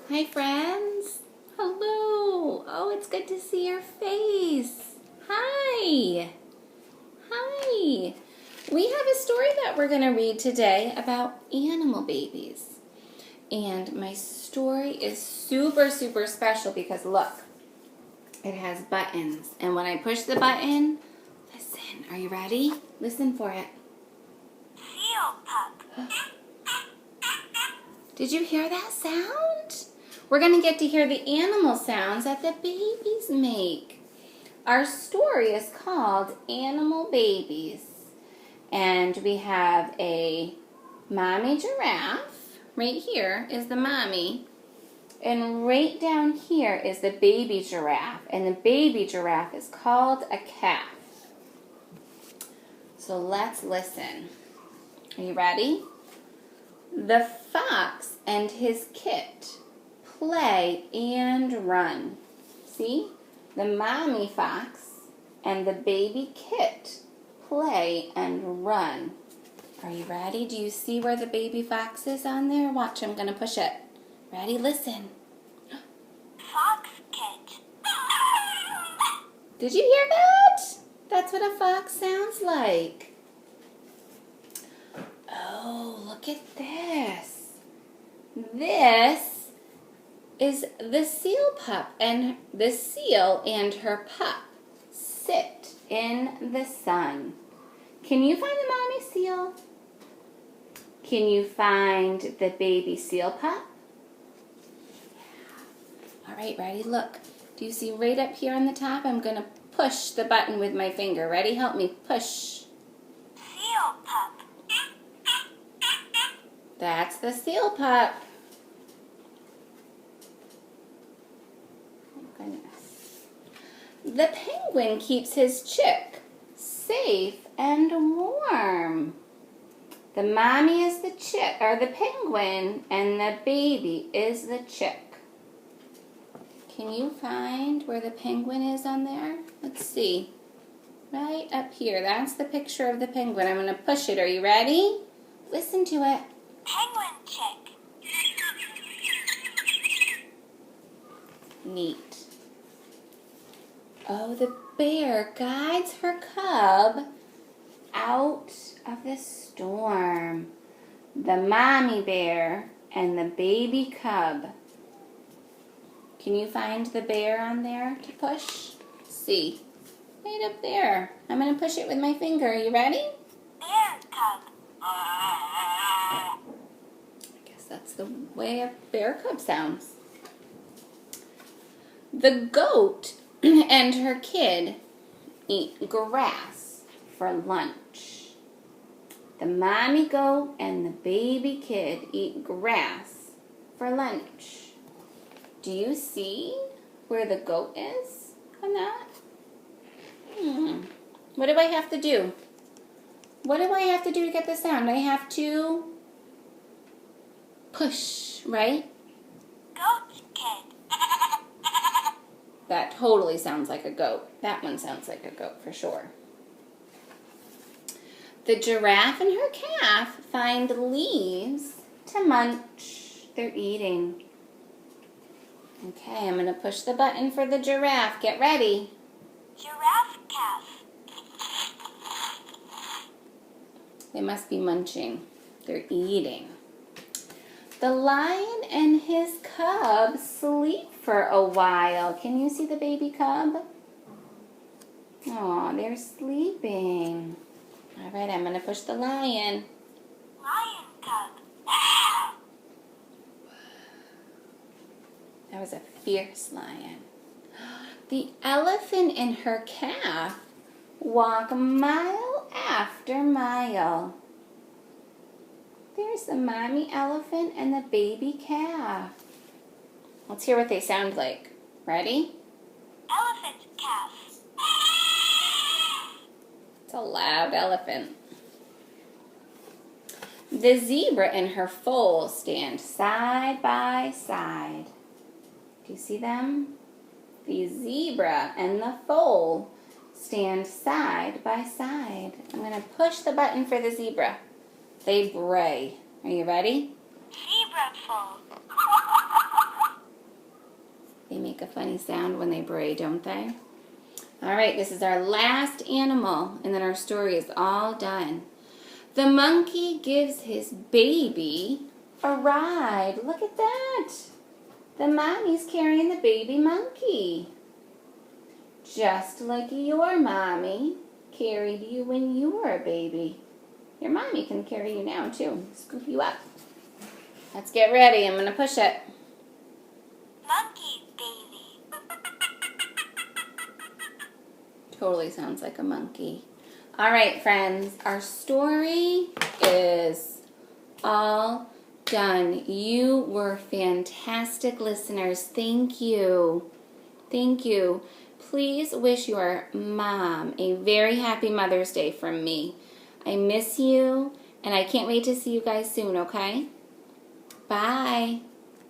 Hi, friends. Hello. Oh, it's good to see your face. Hi. Hi. We have a story that we're going to read today about animal babies. And my story is super, super special because look, it has buttons. And when I push the button, listen, are you ready? Listen for it. Seal pup. Did you hear that sound? We're going to get to hear the animal sounds that the babies make. Our story is called Animal Babies. And we have a mommy giraffe. Right here is the mommy. And right down here is the baby giraffe. And the baby giraffe is called a calf. So let's listen. Are you ready? The fox and his kit play and run. See? The mommy fox and the baby kit play and run. Are you ready? Do you see where the baby fox is on there? Watch, I'm going to push it. Ready? Listen. Fox kit. Did you hear that? That's what a fox sounds like. Oh, look at this. This is the seal pup, and the seal and her pup sit in the sun. Can you find the mommy seal? Can you find the baby seal pup? Yeah. All right, ready? Look. Do you see right up here on the top? I'm going to push the button with my finger. Ready? Help me push. Seal pup. That's the seal pup. Oh, goodness. The penguin keeps his chick safe and warm. The mommy is the chick, or the penguin, and the baby is the chick. Can you find where the penguin is on there? Let's see. Right up here. That's the picture of the penguin. I'm going to push it. Are you ready? Listen to it. Penguin chick. Neat. Oh, the bear guides her cub out of the storm. The mommy bear and the baby cub. Can you find the bear on there to push? Let's see. Right up there. I'm going to push it with my finger. Are you ready? Bear cub. I guess that's the way a bear cub sounds. The goat and her kid eat grass for lunch. The mommy goat and the baby kid eat grass for lunch. Do you see where the goat is on that? What do I have to do? What do I have to do to get the sound? I have to push, right? Goat kid. That totally sounds like a goat. That one sounds like a goat for sure. The giraffe and her calf find leaves to munch. They're eating. Okay, I'm going to push the button for the giraffe. Get ready. Giraffe calf. They must be munching. They're eating. The lion and his cub sleep for a while. Can you see the baby cub? Oh, they're sleeping. All right, I'm going to push the lion. Lion cub. That was a fierce lion. The elephant and her calf walk mile after mile. There's the mommy elephant and the baby calf. Let's hear what they sound like. Ready? Elephant calf. It's a loud elephant. The zebra and her foal stand side by side. Do you see them? The zebra and the foal stand side by side. I'm going to push the button for the zebra. They bray. Are you ready? Zebra foal. make a funny sound when they bray, don't they? All right, this is our last animal, and then our story is all done. The monkey gives his baby a ride. Look at that. The mommy's carrying the baby monkey. Just like your mommy carried you when you were a baby. Your mommy can carry you now, too. Scoop you up. Let's get ready. I'm going to push it. Monkey baby. Totally sounds like a monkey. All right, friends. Our story is all done. You were fantastic listeners. Thank you. Thank you. Please wish your mom a very happy Mother's Day from me. I miss you, and I can't wait to see you guys soon, okay? Bye.